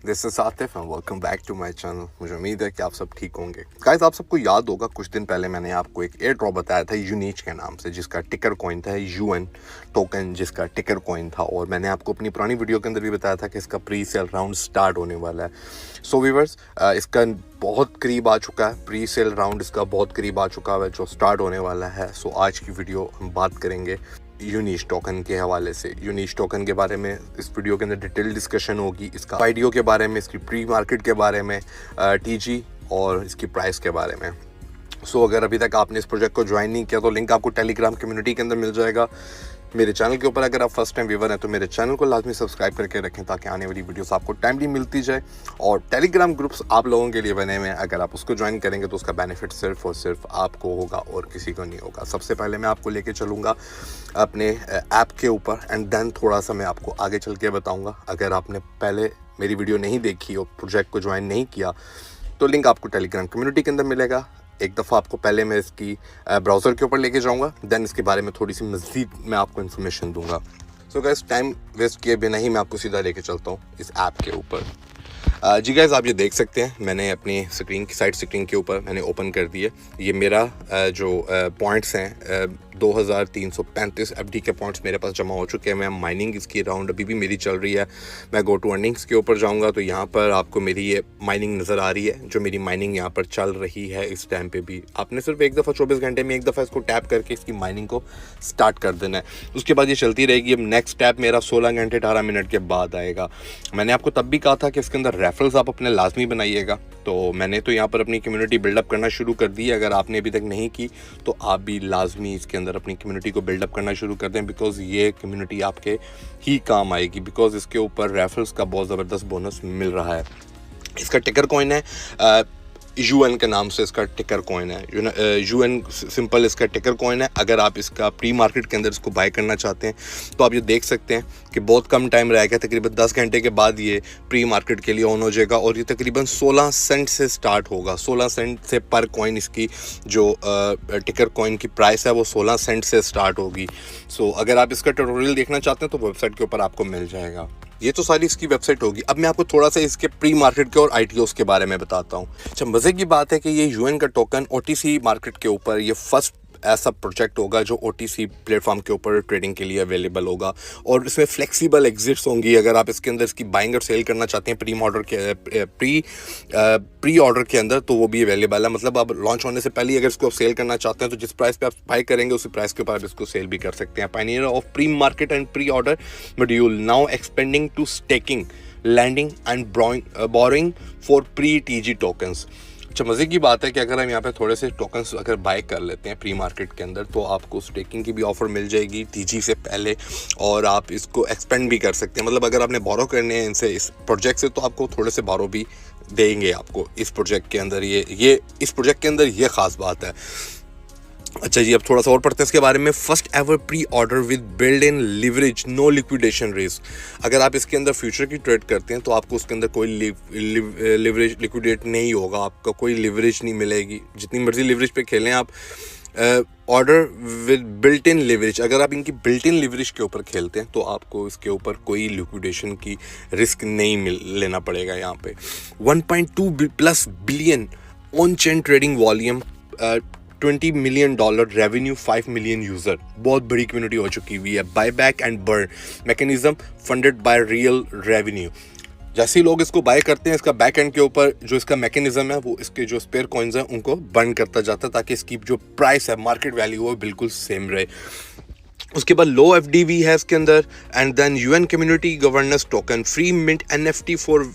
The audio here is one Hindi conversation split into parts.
This is Atif and welcome back to my channel. मुझे उम्मीद है कि आप सब ठीक होंगे। गाइस, आप सबको याद होगा कुछ दिन पहले मैंने आपको एक एयर ड्रॉप बताया था यूनिच के नाम से, जिसका टिकर कॉइन था यूएन टोकन, जिसका टिकर कॉइन था। और मैंने आपको अपनी पुरानी वीडियो के अंदर भी बताया था कि इसका प्री सेल राउंड स्टार्ट होने वाला है। सो व्यूअर्स, इसका बहुत करीब आ चुका है, प्री सेल राउंड इसका बहुत करीब आ चुका है जो स्टार्ट होने वाला है। सो आज की वीडियो हम बात करेंगे यूनिच टोकन के हवाले से। यूनिच टोकन के बारे में इस वीडियो के अंदर डिटेल डिस्कशन होगी, इसका आईडीओ के बारे में, इसकी प्री मार्केट के बारे में, टीजी और इसकी प्राइस के बारे में। सो अगर अभी तक आपने इस प्रोजेक्ट को ज्वाइन नहीं किया तो लिंक आपको टेलीग्राम कम्युनिटी के अंदर मिल जाएगा मेरे चैनल के ऊपर। अगर आप फर्स्ट टाइम व्यूवर हैं तो मेरे चैनल को लाजमी सब्सक्राइब करके रखें ताकि आने वाली वीडियोस आपको टाइमली मिलती जाए। और टेलीग्राम ग्रुप्स आप लोगों के लिए बने हुए हैं, अगर आप उसको ज्वाइन करेंगे तो उसका बेनिफिट सिर्फ और सिर्फ आपको होगा और किसी को नहीं होगा। सबसे पहले मैं आपको लेके चलूँगा अपने ऐप के ऊपर एंड देन थोड़ा सा मैं आपको आगे चल के बताऊँगा। अगर आपने पहले मेरी वीडियो नहीं देखी और प्रोजेक्ट को ज्वाइन नहीं किया तो लिंक आपको टेलीग्राम कम्युनिटी के अंदर मिलेगा। एक दफ़ा आपको पहले मैं इसकी ब्राउज़र के ऊपर लेके जाऊंगा, देन इसके बारे में थोड़ी सी मज़ीद मैं आपको इन्फॉर्मेशन दूंगा। सो गाइस, टाइम वेस्ट किए बिना ही मैं आपको सीधा लेके चलता हूँ इस ऐप के ऊपर। जी गाइस, आप ये देख सकते हैं मैंने अपनी स्क्रीन की साइड स्क्रीन के ऊपर मैंने ओपन कर दिए। ये मेरा जो पॉइंट्स हैं 2335 एफडी के पॉइंट्स मेरे पास जमा हो चुके हैं। मैं माइनिंग इसकी राउंड अभी भी मेरी चल रही है। मैं गो टू अर्निंग्स के ऊपर जाऊंगा तो यहाँ पर आपको मेरी ये माइनिंग नज़र आ रही है, जो मेरी माइनिंग यहाँ पर चल रही है इस टाइम पे भी। आपने सिर्फ एक दफ़ा 24 घंटे में एक दफ़ा इसको टैप करके इसकी माइनिंग को स्टार्ट कर देना है। उसके बाद ये चलती रहेगी। अब नेक्स्ट टैप मेरा 16 घंटे 18 मिनट के बाद आएगा। मैंने आपको तब भी कहा था कि इसके अंदर रेफरल्स आप अपने लाजमी बनाइएगा, तो मैंने तो यहाँ पर अपनी कम्युनिटी बिल्डअप करना शुरू कर दी है। अगर आपने अभी तक नहीं की तो आप भी लाजमी इसके अंदर अपनी कम्युनिटी को बिल्डअप करना शुरू कर दें, बिकॉज ये कम्युनिटी आपके ही काम आएगी, बिकॉज इसके ऊपर रेफरल्स का बहुत ज़बरदस्त बोनस मिल रहा है। इसका टिकर कॉइन है यूएन के नाम से, इसका टिकर कॉइन है यूएन सिंपल इसका टिकर कॉइन है। अगर आप इसका प्री मार्केट के अंदर इसको बाय करना चाहते हैं तो आप ये देख सकते हैं कि बहुत कम टाइम रह गया, तकरीबन 10 घंटे के बाद ये प्री मार्केट के लिए ऑन हो जाएगा और ये तकरीबन 16 सेंट से स्टार्ट होगा। 16 सेंट से पर कॉइन इसकी जो टिकर कॉइन की प्राइस है वो 16 सेंट से स्टार्ट होगी। सो अगर आप इसका ट्यूटोरियल देखना चाहते हैं तो वेबसाइट के ऊपर आपको मिल जाएगा। ये तो सारी इसकी वेबसाइट होगी। अब मैं आपको थोड़ा सा इसके प्री मार्केट के और आईटीओस के बारे में बताता हूँ। अच्छा, मज़े की बात है कि ये यूएन का टोकन ओटीसी मार्केट के ऊपर ये फर्स्ट ऐसा प्रोजेक्ट होगा जो ओटीसी प्लेटफॉर्म के ऊपर ट्रेडिंग के लिए अवेलेबल होगा और इसमें फ्लेक्सिबल एग्जिट्स होंगी। अगर आप इसके अंदर इसकी बाइंग और सेल करना चाहते हैं प्री ऑर्डर के अंदर तो वो भी अवेलेबल है। मतलब आप लॉन्च होने से पहले अगर इसको आप सेल करना चाहते हैं तो जिस प्राइस पे आप बाय करेंगे उसी प्राइस के ऊपर आप इसको सेल भी कर सकते हैं। Pioneer of pre market and pre order module now expanding to staking, lending and borrowing for pre TG tokens. अच्छा, मज़े की बात है कि अगर हम यहाँ पे थोड़े से टोकन्स अगर बाय कर लेते हैं प्री मार्केट के अंदर तो आपको स्टेकिंग की भी ऑफ़र मिल जाएगी टीजी से पहले और आप इसको एक्सपेंड भी कर सकते हैं। मतलब अगर आपने बोरो करने हैं इनसे इस प्रोजेक्ट से तो आपको थोड़े से बोरो भी देंगे आपको इस प्रोजेक्ट के अंदर। ये इस प्रोजेक्ट के अंदर ये ख़ास बात है। अच्छा जी, अब थोड़ा सा और पढ़ते हैं इसके बारे में। First ever pre order with build in leverage, no liquidation risk. अगर आप इसके अंदर फ्यूचर की ट्रेड करते हैं तो आपको उसके अंदर कोई लिवरेज लिक्विडेट नहीं होगा, आपका कोई लिवरेज नहीं मिलेगी। जितनी मर्जी लिवरेज पे खेलें आप। Order with built in leverage, अगर आप इनकी बिल्ट इन लिवरेज के ऊपर खेलते हैं तो आपको इसके ऊपर कोई लिक्विडेशन की रिस्क नहीं लेना पड़ेगा। यहाँ पे 1.2+ billion on chain trading volume, $20 million revenue, 5 million user, बहुत बड़ी कम्युनिटी हो चुकी हुई है। Buy back and burn mechanism funded by real revenue. जैसे ही लोग इसको बाय करते हैं इसका बैक एंड के ऊपर जो इसका मैकेनिज्म है वो इसके जो स्पेयर कॉइन्स हैं उनको बर्न करता जाता है ताकि इसकी जो प्राइस है मार्केट वैल्यू वो बिल्कुल सेम रहे। उसके बाद लो एफडीवी है इसके अंदर and then UN community governance token, free mint NFT for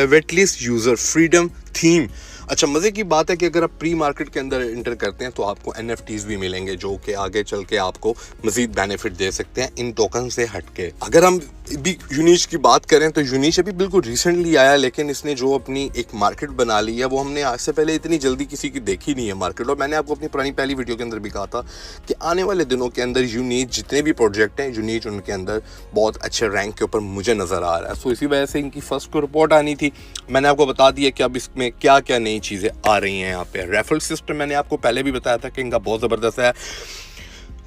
waitlist user, freedom theme. अच्छा, मज़े की बात है कि अगर आप प्री मार्केट के अंदर इंटर करते हैं तो आपको एनएफटीज़ भी मिलेंगे जो कि आगे चल के आपको मज़ीद बेनिफिट दे सकते हैं इन टोकन से हट के। अगर हम भी यूनिच की बात करें तो यूनिच अभी बिल्कुल रिसेंटली आया, लेकिन इसने जो अपनी एक मार्केट बना ली है वो हमने आज से पहले इतनी जल्दी किसी की देखी नहीं है मार्केट। और मैंने आपको अपनी पुरानी पहली वीडियो के अंदर भी कहा था कि आने वाले दिनों के अंदर यूनिच जितने भी प्रोजेक्ट हैं यूनिच उनके अंदर बहुत अच्छे रैंक के ऊपर मुझे नज़र आ रहा है। सो इसी वजह से इनकी फर्स्ट को रिपोर्ट आनी थी। मैंने आपको बता दिया कि अब इसमें क्या क्या नई चीज़ें आ रही हैं। यहाँ पे रेफरल सिस्टम मैंने आपको पहले भी बताया था कि इनका बहुत ज़बरदस्त है।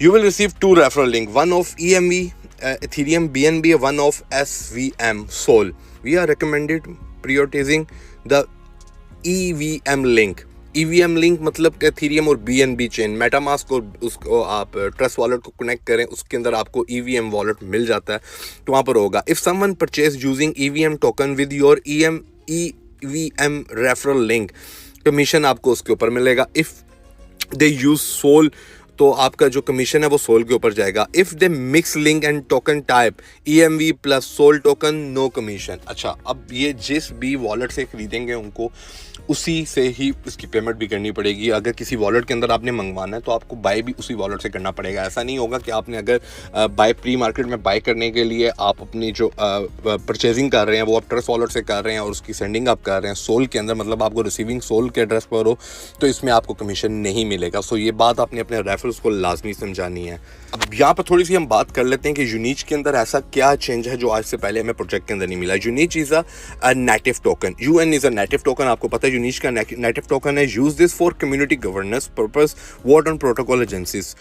You will receive 2 referral link, one of EME Ethereum BNB, one of SVM Sol. We are recommended prioritizing the EVM link. EVM link मतलब कि एथेरियम और BNB चेन, मेटामास्क और उसको आप ट्रस्ट वॉलेट को कनेक्ट करें, उसके अंदर आपको EVM वॉलेट मिल जाता है, तो वहाँ पर होगा if someone purchase using EVM token with your EVM referral link, commission आपको उसके ऊपर मिलेगा। इफ़ दे यूज सोल, तो आपका जो कमीशन है वो सोल के ऊपर जाएगा। If they mix link and token type EMV plus Sol token, no commission. अच्छा, अब ये जिस भी वॉलेट से खरीदेंगे उनको उसी से ही इसकी पेमेंट भी करनी पड़ेगी। अगर किसी वॉलेट के अंदर आपने मंगवाना है तो आपको बाय भी उसी वॉलेट से करना पड़ेगा। ऐसा नहीं होगा कि आपने अगर बाय प्री मार्केट में बाय करने के लिए आप अपनी जो परचेजिंग कर रहे हैं वो आप ट्रस्ट वॉलेट से कर रहे हैं और उसकी सेंडिंग आप कर रहे हैं सोल के अंदर, मतलब आपको रिसीविंग सोल के एड्रेस पर हो, तो इसमें आपको कमीशन नहीं मिलेगा। सो ये बात आपने अपने रेफरल्स को लाजमी समझानी है। अब यहाँ पर थोड़ी सी हम बात कर लेते हैं कि यूनिच के अंदर ऐसा क्या चेंज है जो आज से पहले हमें प्रोजेक्ट के अंदर नहीं मिला। Unich is a native token, UN is a native token. आपको पता है यूनिच का नेटिव टोकन है। Use this for community governance purpose, word on protocol agencies,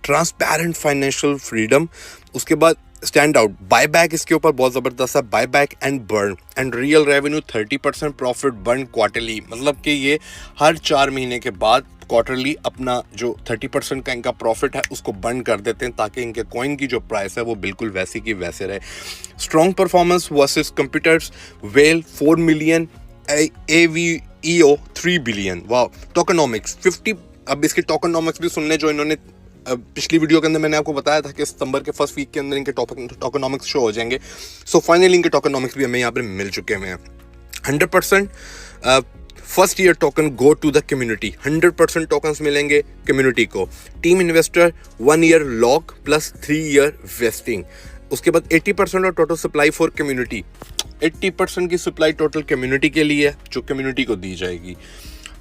transparent financial freedom. उसके बाद स्टैंड आउट बायबैक, इसके ऊपर बहुत ज़बरदस्त है, buyback and burn and real revenue 30% profit burn quarterly, मतलब कि ये हर 4 महीने के बाद क्वार्टरली अपना जो 30% का इनका प्रॉफिट है उसको बर्न कर देते हैं ताकि इनके कॉइन की जो प्राइस है वो बिल्कुल वैसी की वैसे रहे। Strong performance versus computers, well 4 million, AVEO 3 billion. वाह, टोकनॉमिक्स 50। अब इसके टोकनॉमिक्स भी सुनने जो इन्होंने पिछली वीडियो के अंदर मैंने आपको बताया था कि सितंबर के फर्स्ट वीक के अंदर इनके टोकनॉमिक्स शो हो जाएंगे। सो फाइनली इनके टोकनॉमिक्स भी हमें यहाँ पर मिल चुके हैं। 100% first year token go to the community, 100% tokens मिलेंगे कम्युनिटी को। Team investor 1 year lock plus 3 year vesting. उसके बाद 80% of total supply for community, 80% की सप्लाई टोटल कम्युनिटी के लिए है जो कम्युनिटी को दी जाएगी।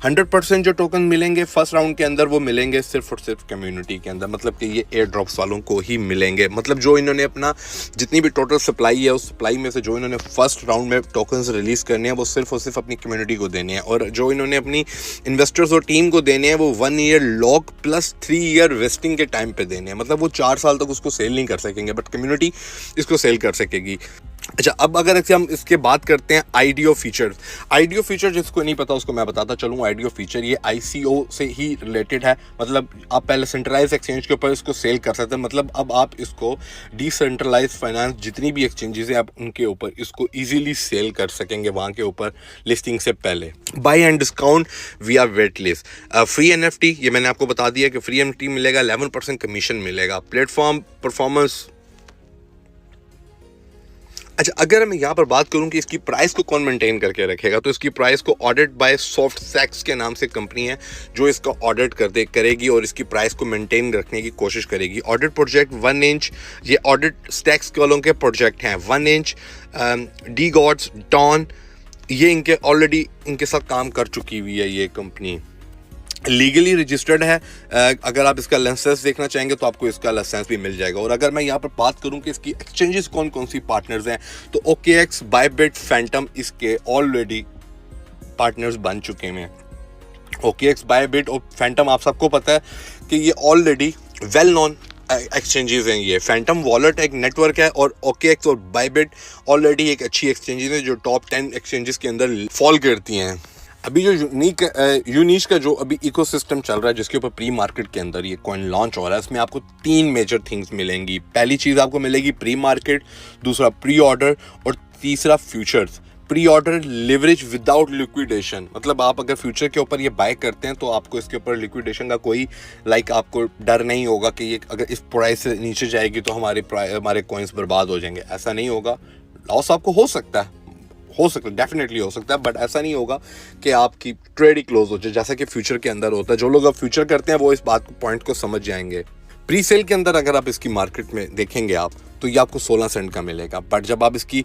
100% जो टोकन मिलेंगे फर्स्ट राउंड के अंदर वो मिलेंगे सिर्फ और सिर्फ कम्युनिटी के अंदर, मतलब कि ये एयर ड्रॉप्स वालों को ही मिलेंगे। मतलब जो इन्होंने अपना जितनी भी टोटल सप्लाई है उस सप्लाई में से जो इन्होंने फर्स्ट राउंड में टोकन्स रिलीज़ करने हैं वो सिर्फ और सिर्फ अपनी कम्युनिटी को देने हैं, और जो इन्होंने अपनी इन्वेस्टर्स और टीम को देने हैं वो 1 year lock plus 3 year wasting के टाइम पे देने हैं। मतलब वो 4 साल तक उसको सेल नहीं कर सकेंगे बट कम्युनिटी इसको सेल कर सकेगी। अच्छा, अब अगर हम इसके बात करते हैं IDO फीचर। IDO फीचर जिसको नहीं पता उसको मैं बताता चलूँ। IDO फीचर ये ICO से ही रिलेटेड है, मतलब आप पहले सेंट्रलाइज एक्सचेंज के ऊपर इसको सेल कर सकते हैं। मतलब अब आप इसको डिसेंट्रलाइज फाइनेंस जितनी भी एक्सचेंजेस हैं आप उनके ऊपर इसको इजीली सेल कर सकेंगे वहाँ के ऊपर लिस्टिंग से पहले। बाय एंड डिस्काउंट विया वेट लिस्ट। फ्री NFT, ये मैंने आपको बता दिया कि फ्री NFT मिलेगा, 11% कमीशन मिलेगा। Platform performance. अच्छा, अगर मैं यहाँ पर बात करूँ कि इसकी प्राइस को कौन मेंटेन करके रखेगा, तो इसकी प्राइस को ऑडिट बाय सॉफ्टस्टैक्स के नाम से कंपनी है जो इसका ऑडिट करेगी और इसकी प्राइस को मेंटेन रखने की कोशिश करेगी। ऑडिट प्रोजेक्ट 1 इंच, ये ऑडिट स्टैक्स वालों के प्रोजेक्ट हैं। 1 इंच, डी गॉड्स, डॉन, ये इनके ऑलरेडी इनके साथ काम कर चुकी हुई है ये कंपनी। लीगली रजिस्टर्ड है। अगर आप इसका लाइसेंस देखना चाहेंगे तो आपको इसका लाइसेंस भी मिल जाएगा। और अगर मैं यहाँ पर बात करूँ कि इसकी एक्सचेंजेस कौन कौन सी पार्टनर्स हैं, तो OKX, बायबिट, फैंटम इसके ऑलरेडी पार्टनर्स बन चुके हैं। OKX, बायबिट और फैंटम आप सबको पता है कि ये ऑलरेडी वेल नोन एक्सचेंजेस हैं। ये फैंटम वॉलेट एक नेटवर्क है और OKX और बायबिट ऑलरेडी एक अच्छी एक्सचेंजेस है जो टॉप 10 एक्सचेंजेस के अंदर फॉल करती हैं। अभी जो यूनिच का जो अभी इकोसिस्टम चल रहा है जिसके ऊपर प्री मार्केट के अंदर ये कॉइन लॉन्च हो रहा है, इसमें आपको 3 मेजर थिंग्स मिलेंगी। पहली चीज़ आपको मिलेगी प्री मार्केट, दूसरा प्री ऑर्डर और तीसरा futures. Pre order leverage without liquidation, मतलब आप अगर फ्यूचर के ऊपर ये बाय करते हैं तो आपको इसके ऊपर लिक्विडेशन का कोई आपको डर नहीं होगा कि ये अगर इस प्राइस से नीचे जाएगी तो हमारे कॉइन्स बर्बाद हो जाएंगे। ऐसा नहीं होगा। लॉस आपको हो सकता है, डेफिनेटली हो सकता है, बट ऐसा नहीं होगा कि आपकी ट्रेड ही क्लोज हो जाए जैसा कि फ्यूचर के अंदर होता है। जो लोग अब फ्यूचर करते हैं वो इस बात को पॉइंट को समझ जाएंगे। प्री सेल के अंदर अगर आप इसकी मार्केट में देखेंगे आप तो ये आपको 16 सेंट का मिलेगा, बट जब आप इसकी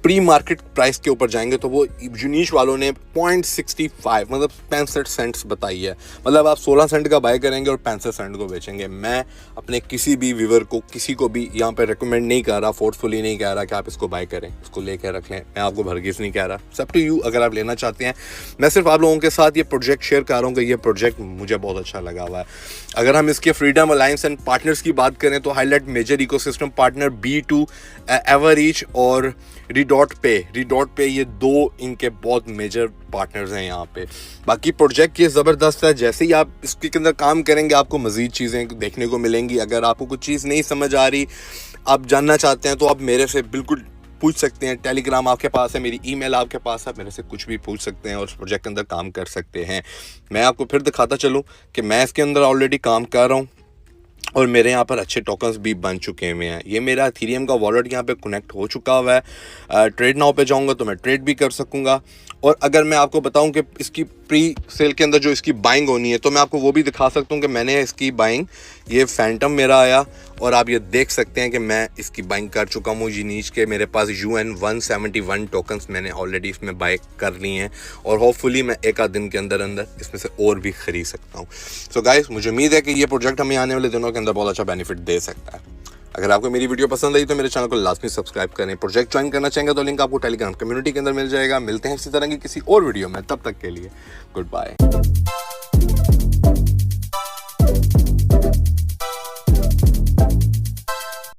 प्री मार्केट प्राइस के ऊपर जाएंगे तो वो यूनिच वालों ने 0.65 मतलब 65 सेंट्स बताई है। मतलब आप 16 सेंट का बाय करेंगे और 65 सेंट को बेचेंगे। मैं अपने किसी भी व्यूअर को किसी को भी यहाँ पे रेकमेंड नहीं कर रहा, फोर्सफुली नहीं कह रहा कि आप इसको बाय करें, इसको लेकर रख लें। मैं आपको भरगिस नहीं कह रहा, सब टू यू अगर आप लेना चाहते हैं। मैं सिर्फ आप लोगों के साथ ये प्रोजेक्ट शेयर कर रहा हूँ कि ये प्रोजेक्ट मुझे बहुत अच्छा लगा हुआ है। अगर हम इसके फ्रीडम अलायंस एंड पार्टनर्स की बात करें तो highlight major ecosystem Telegram partner B2, एवररीच और रिडॉट पे, ये 2 इनके बहुत मेजर पार्टनर्स हैं यहाँ पे। बाकी प्रोजेक्ट ये ज़बरदस्त है, जैसे ही आप इसके अंदर काम करेंगे आपको मज़ीद चीज़ें देखने को मिलेंगी। अगर आपको कुछ चीज़ नहीं समझ आ रही, आप जानना चाहते हैं, तो आप मेरे से बिल्कुल पूछ सकते हैं। टेलीग्राम आपके पास है, मेरी ईमेल आपके पास है, मेरे से कुछ भी पूछ सकते हैं और उस प्रोजेक्ट के अंदर काम कर सकते हैं। मैं आपको फिर दिखाता चलूँ कि मैं इसके अंदर ऑलरेडी काम कर रहा हूँ और मेरे यहाँ पर अच्छे टोकन्स भी बन चुके हुए हैं। ये मेरा इथेरियम का वॉलेट यहाँ पे कनेक्ट हो चुका हुआ है। ट्रेड नाउ पे जाऊँगा तो मैं ट्रेड भी कर सकूँगा। और अगर मैं आपको बताऊँ कि इसकी प्री सेल के अंदर जो इसकी बाइंग होनी है, तो मैं आपको वो भी दिखा सकता हूँ कि मैंने इसकी बाइंग, ये फैंटम मेरा आया और आप ये देख सकते हैं कि मैं इसकी बाइंग कर चुका हूँ यूनिच के। मेरे पास UN 171 टोकन्स मैंने ऑलरेडी इसमें बाय कर ली हैं और होपफुली मैं एक आध दिन के अंदर अंदर इसमें से और भी ख़रीद सकता हूँ। सो गाइस, मुझे उम्मीद है कि ये प्रोजेक्ट हमें आने वाले दिनों के अंदर बहुत अच्छा बेनिफिट दे सकता है। अगर आपको मेरी वीडियो पसंद आई तो मेरे चैनल को लाजमी सब्सक्राइब करें। प्रोजेक्ट ज्वाइन करना चाहेंगे तो लिंक आपको टेलीग्राम कम्युनिटी के अंदर मिल जाएगा। मिलते हैं इसी तरह की किसी और वीडियो में, तब तक के लिए गुड बाय।